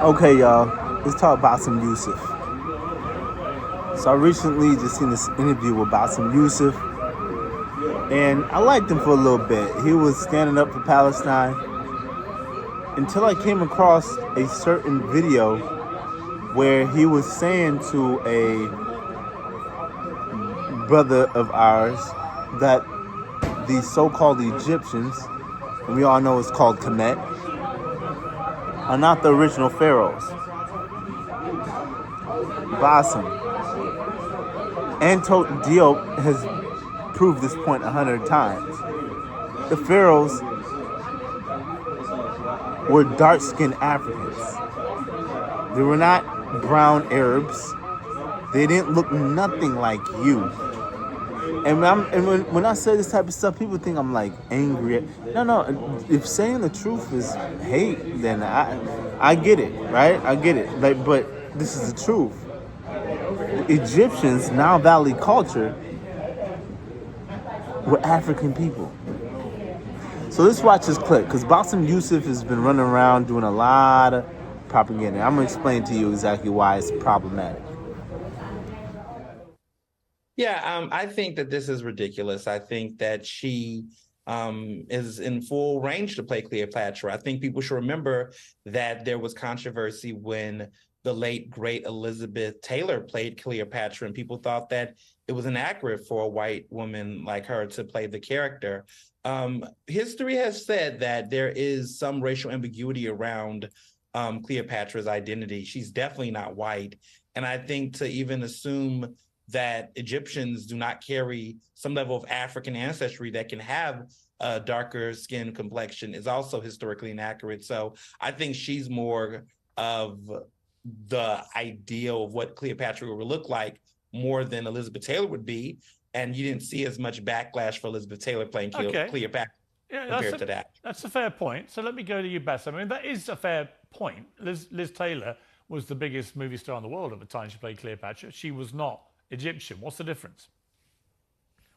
Okay, y'all, let's talk about some Yusuf. So I recently just seen this interview with Bassem Youssef, and I liked him for a little bit. He was standing up for Palestine until I came across a certain video where he was saying to a brother of ours that the so-called Egyptians, and we all know it's called Kemet, are not the original pharaohs. Bassem Anto Diop has proved this point 100 times. The pharaohs were dark-skinned Africans. They were not brown Arabs. They didn't look nothing like you. And when I say this type of stuff, people think I'm like angry. No. If saying the truth is hate, then I get it, right? I get it. Like, but this is the truth. The Egyptians, Nile Valley culture, were African people. So let's watch this clip, because Bassem Youssef has been running around doing a lot of propaganda. I'm going to explain to you exactly why it's problematic. Yeah, I think that this is ridiculous. I think that she is in full range to play Cleopatra. I think people should remember that there was controversy when the late, great Elizabeth Taylor played Cleopatra, and people thought that it was inaccurate for a white woman like her to play the character. History has said that there is some racial ambiguity around Cleopatra's identity. She's definitely not white. And I think to even assume that Egyptians do not carry some level of African ancestry that can have a darker skin complexion is also historically inaccurate. So I think she's more of the ideal of what Cleopatra would look like more than Elizabeth Taylor would be. And you didn't see as much backlash for Elizabeth Taylor playing Cleopatra compared to that. That's a fair point. So let me go to you, Bess. I mean, that is a fair point. Liz Taylor was the biggest movie star in the world at the time she played Cleopatra. She was not Egyptian. What's the difference?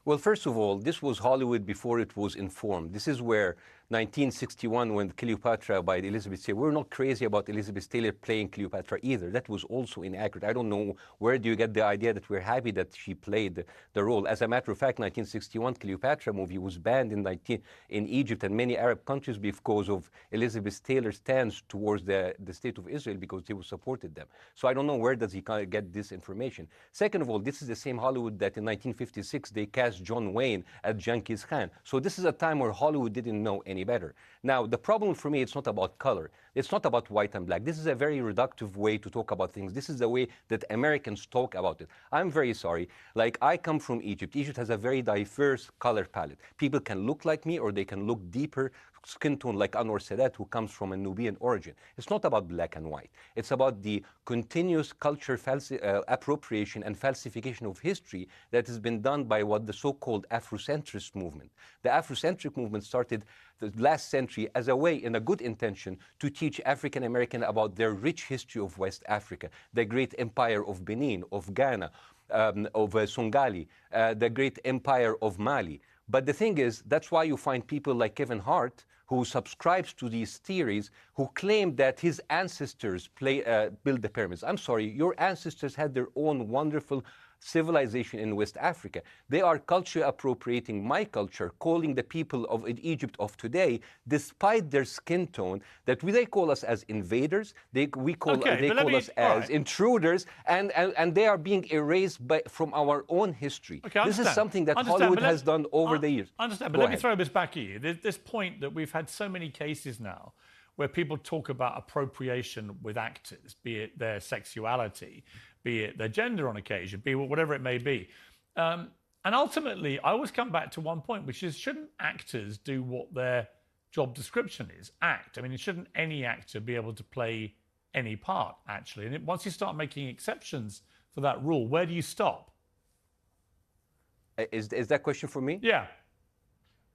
Well, first of all, this was Hollywood before it was informed. This is where 1961, when Cleopatra by Elizabeth Taylor, we're not crazy about Elizabeth Taylor playing Cleopatra either. That was also inaccurate. I don't know where do you get the idea that we're happy that she played the role. As a matter of fact, 1961 Cleopatra movie was banned in Egypt and many Arab countries because of Elizabeth Taylor's stance towards the state of Israel, because they supported them. So I don't know where does he get this information. Second of all, this is the same Hollywood that in 1956 they cast John Wayne as Genghis Khan. So this is a time where Hollywood didn't know any better. Now, the problem for me, it's not about color. It's not about white and black. This is a very reductive way to talk about things. This is the way that Americans talk about it. I'm very sorry. Like, I come from Egypt. Egypt has a very diverse color palette. People can look like me or they can look deeper skin tone like Anwar Sadat, who comes from a Nubian origin. It's not about black and white. It's about the continuous culture appropriation and falsification of history that has been done by what the so-called Afrocentrist movement. The Afrocentric movement started the last century as a way, in a good intention, to teach African American about their rich history of West Africa, the great empire of Benin, of Ghana, of Songhali, the great empire of Mali. But the thing is, that's why you find people like Kevin Hart, who subscribes to these theories, who claim that his ancestors built the pyramids. I'm sorry, your ancestors had their own wonderful civilization in West Africa. They are culture appropriating my culture, calling the people of Egypt of today, despite their skin tone, that they call us as invaders, they call us as intruders, and they are being erased from our own history. This is something that Hollywood has done over the years. I understand, but let me throw this back at you. There's this point that we've had so many cases now where people talk about appropriation with actors, be it their sexuality, be it their gender on occasion, be it whatever it may be. And ultimately, I always come back to one point, which is, shouldn't actors do what their job description is? Act. I mean, shouldn't any actor be able to play any part, actually? And once you start making exceptions for that rule, where do you stop? Is that question for me? Yeah.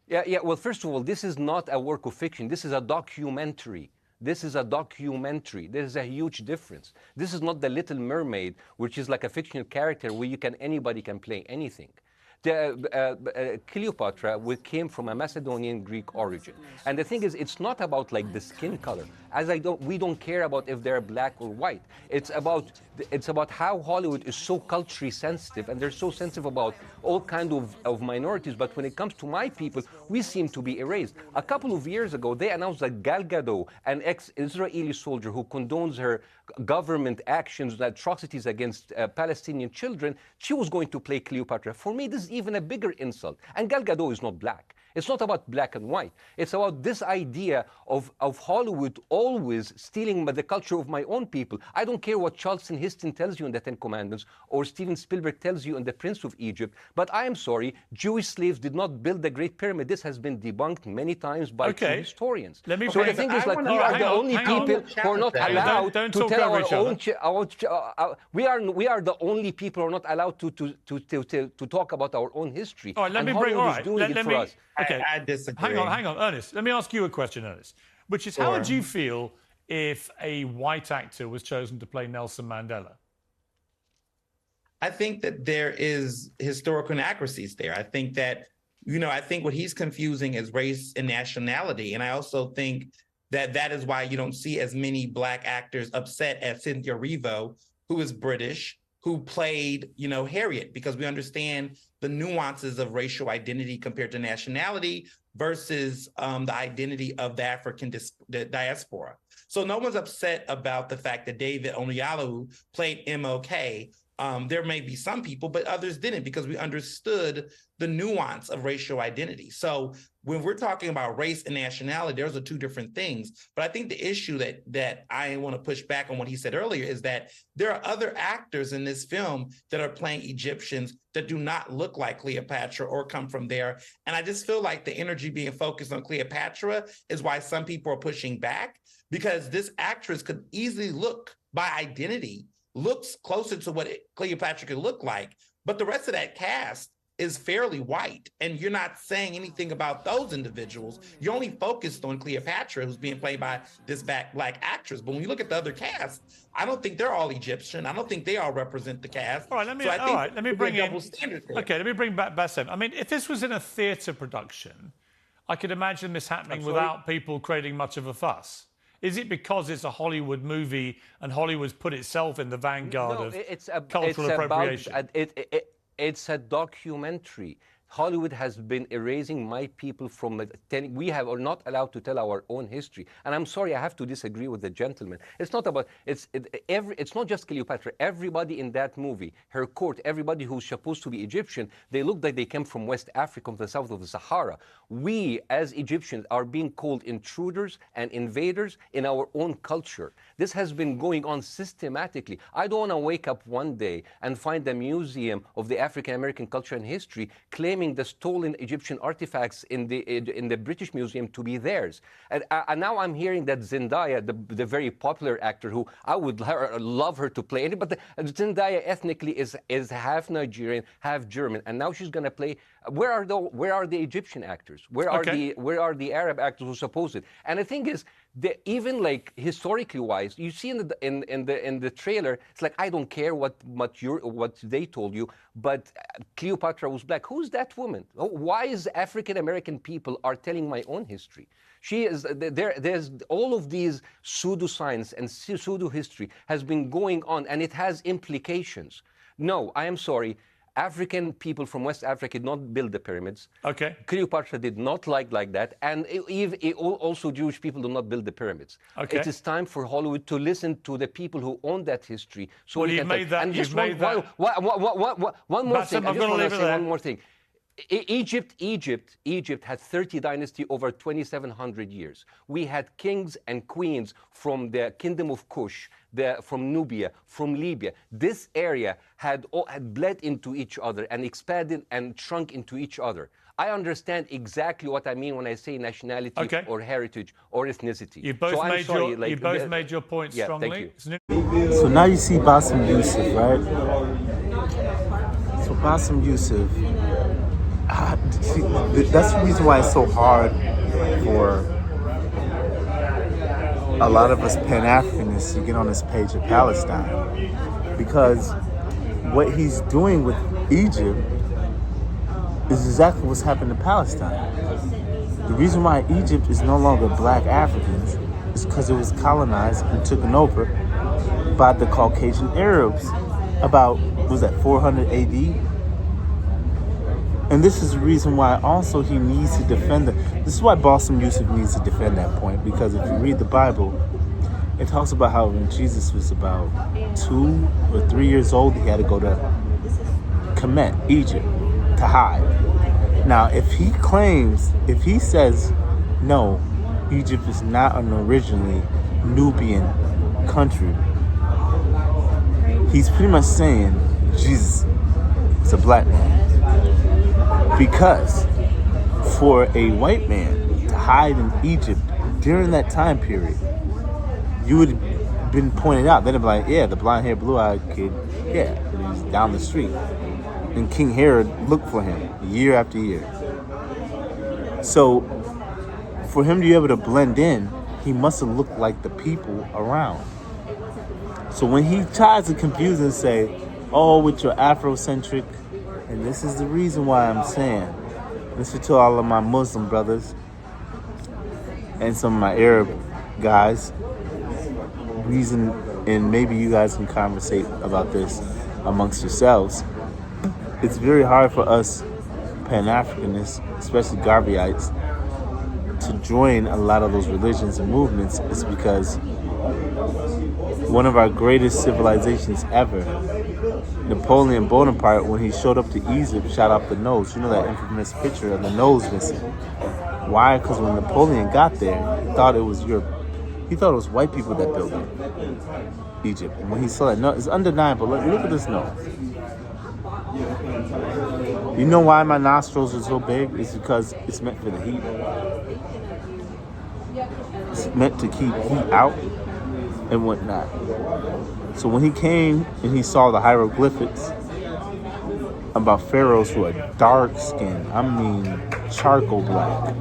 Yeah. Well, first of all, this is not a work of fiction. This is a documentary. This is a documentary. There is a huge difference. This is not The Little Mermaid, which is like a fictional character where anybody can play anything. Cleopatra came from a Macedonian Greek origin. And the thing is, it's not about like the skin color. We don't care about if they're black or white. It's about how Hollywood is so culturally sensitive, and they're so sensitive about all kind of minorities. But when it comes to my people, we seem to be erased. A couple of years ago, they announced that Gal Gadot, an ex-Israeli soldier who condones her government actions, atrocities against Palestinian children, she was going to play Cleopatra. For me, this is even a bigger insult. And Gal Gadot is not black. It's not about black and white. It's about this idea of Hollywood always stealing the culture of my own people. I don't care what Charlton Heston tells you in the Ten Commandments or Steven Spielberg tells you in The Prince of Egypt, but I am sorry, Jewish slaves did not build the Great Pyramid. This has been debunked many times by true historians. Let me so the thing is, like, we are the only people who are not allowed to tell our own. We are the only people who are not allowed to talk about our own history. All right, let me Hollywood bring. All is right, doing it for us. Okay. I disagree. Hang on, Ernest. Let me ask you a question, Ernest, which is, how would you feel if a white actor was chosen to play Nelson Mandela? I think that there is historical inaccuracies there. I think that, I think what he's confusing is race and nationality. And I also think that that is why you don't see as many black actors upset as Cynthia Erivo, who is British, who played, Harriet, because we understand the nuances of racial identity compared to nationality versus the identity of the African diaspora. So no one's upset about the fact that David Oyelowo played MLK. There may be some people, but others didn't, because we understood the nuance of racial identity. So when we're talking about race and nationality, those are two different things. But I think the issue that I want to push back on what he said earlier is that there are other actors in this film that are playing Egyptians that do not look like Cleopatra or come from there. And I just feel like the energy being focused on Cleopatra is why some people are pushing back, because this actress could easily look, by identity, looks closer to what Cleopatra could look like, but the rest of that cast is fairly white, and you're not saying anything about those individuals. You're only focused on Cleopatra, who's being played by this black actress. But when you look at the other cast, I don't think they're all Egyptian. I don't think they all represent the cast. All right, let me bring in. Okay, let me bring back Bassem. I mean, if this was in a theatre production, I could imagine this happening without people creating much of a fuss. Is it because it's a Hollywood movie and Hollywood's put itself in the vanguard of cultural appropriation? It's a documentary. Hollywood has been erasing my people from we are not allowed to tell our own history. And I'm sorry, I have to disagree with the gentleman. It's not about, it's not just Cleopatra. Everybody in that movie, her court, everybody who's supposed to be Egyptian, they look like they came from West Africa, from the south of the Sahara. We, as Egyptians, are being called intruders and invaders in our own culture. This has been going on systematically. I don't want to wake up one day and find a museum of the African American culture and history claiming the stolen Egyptian artifacts in the British Museum to be theirs. And now I'm hearing that Zendaya, the very popular actor, who I would love her to play, but Zendaya ethnically is half Nigerian, half German, and now she's going to play. Where are the Egyptian actors? Where are the Arab actors who suppose it? And the thing is, even like historically wise, you see in the trailer, it's like, I don't care what they told you, but Cleopatra was black. Who's that woman? Why is African American people are telling my own history? She is there's all of these pseudoscience and pseudo history has been going on, and it has implications. No, I am sorry. African people from West Africa did not build the pyramids. Okay. Cleopatra did not like that. And also Jewish people do not build the pyramids. Okay. It is time for Hollywood to listen to the people who own that history. So well, we you've can made that. And you've just made that. One more thing. I just want to say one more thing. Egypt had 30 dynasty over 2,700 years. We had kings and queens from the kingdom of Kush, from Nubia, from Libya. This area had bled into each other and expanded and shrunk into each other. I understand exactly what I mean when I say nationality or heritage or ethnicity. You both made your point strongly. Thank you. So now you see Bassem Youssef, right? So Bassem Youssef, that's the reason why it's so hard for a lot of us Pan-Africanists to get on this page of Palestine, because what he's doing with Egypt is exactly what's happened in Palestine. The reason why Egypt is no longer black Africans is because it was colonized and taken over by the Caucasian Arabs about, was that 400 AD? And this is the reason why also he needs to defend it. This is why Balsam Yusuf needs to defend that point, because if you read the Bible, it talks about how when Jesus was about 2 or 3 years old, he had to go to Kemet, Egypt, to hide. Now, if he says, no, Egypt is not an originally Nubian country, he's pretty much saying Jesus is a black man. Because for a white man to hide in Egypt during that time period, you would have been pointed out. They'd be like, yeah, the blonde-haired, blue-eyed kid, yeah, he's down the street. And King Herod looked for him year after year. So for him to be able to blend in, he must have looked like the people around. So when he tries to confuse and say, oh, with your Afrocentric, and this is the reason why I'm saying, listen to all of my Muslim brothers and some of my Arab guys, reason, and maybe you guys can conversate about this amongst yourselves. It's very hard for us Pan-Africanists, especially Garveyites, to join a lot of those religions and movements. Is because one of our greatest civilizations ever, Napoleon Bonaparte, when he showed up to Egypt, shot off the nose. You know that infamous picture of the nose missing. Why? Because when Napoleon got there, he thought it was Europe. He thought it was white people that built it, Egypt. And when he saw that, no, it's undeniable. Look at this nose. You know why my nostrils are so big? It's because it's meant for the heat. It's meant to keep heat out and whatnot. So when he came and he saw the hieroglyphics about pharaohs who are dark skinned, I mean charcoal black.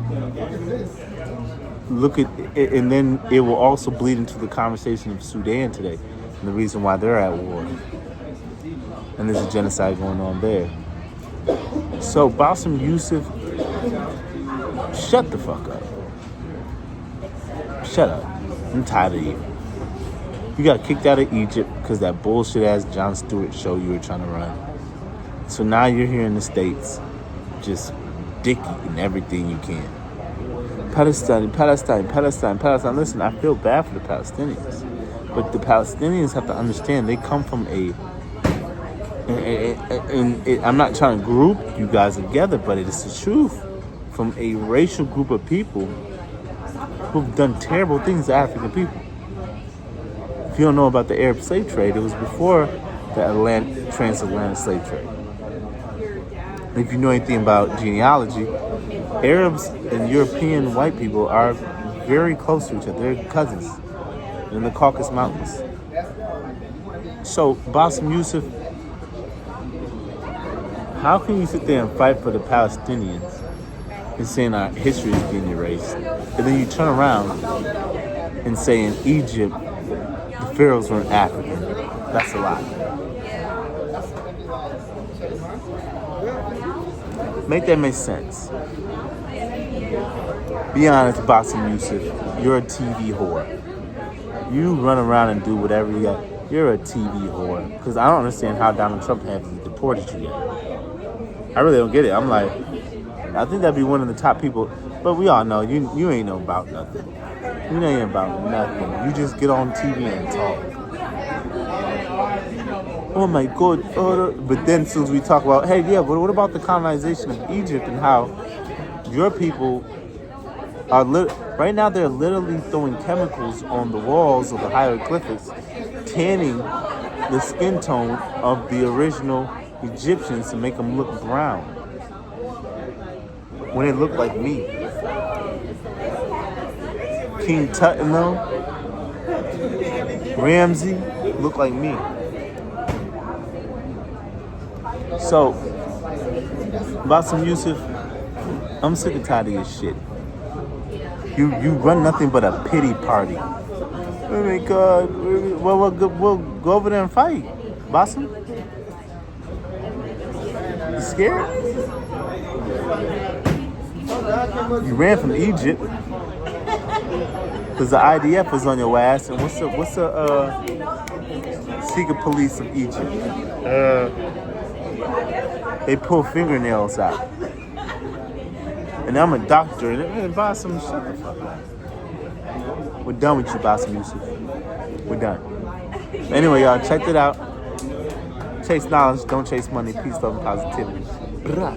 Look at it, and then it will also bleed into the conversation of Sudan today and the reason why they're at war. And there's a genocide going on there. So Balsam Yusuf, shut the fuck up. Shut up. I'm tired of you. You got kicked out of Egypt because that bullshit ass Jon Stewart show you were trying to run. So now you're here in the States, just dicking everything you can. Palestine. Listen, I feel bad for the Palestinians. But the Palestinians have to understand they come from I'm not trying to group you guys together, but it is the truth, from a racial group of people who've done terrible things to African people. If you don't know about the Arab slave trade, it was before the transatlantic slave trade. If you know anything about genealogy, Arabs and European white people are very close to each other. They're cousins in the Caucasus Mountains. So, Balsam Yusuf, how can you sit there and fight for the Palestinians and saying our history is being erased, and then you turn around and say in Egypt the pharaohs weren't African? That's a lie. Make that make sense. Be honest, Balsam Yusuf. You're a TV whore. You run around and do whatever you got. You're a TV whore. Because I don't understand how Donald Trump hasn't deported you yet. I really don't get it. I'm like, I think that'd be one of the top people. But we all know you ain't know about nothing. You ain't about nothing. You just get on TV and talk. Oh my God. But then as soon as we talk about, hey, yeah, but what about the colonization of Egypt and how your people are right now they're literally throwing chemicals on the walls of the hieroglyphics, tanning the skin tone of the original Egyptians to make them look brown when they look like me. King Tut and them, Ramsey look like me. So, Balsam Yusuf, I'm sick and tired of your shit. You run nothing but a pity party. Oh my God. We'll go over there and fight. Balsam? You scared? You ran from Egypt because the IDF is on your ass. And what's the secret police of Egypt? They pull fingernails out. And I'm a doctor. And Bassem, shut the fuck up. We're done with you, Bassem Yusuf. We're done. Anyway, y'all, check it out. Chase knowledge, don't chase money. Peace, love, and positivity. Blah.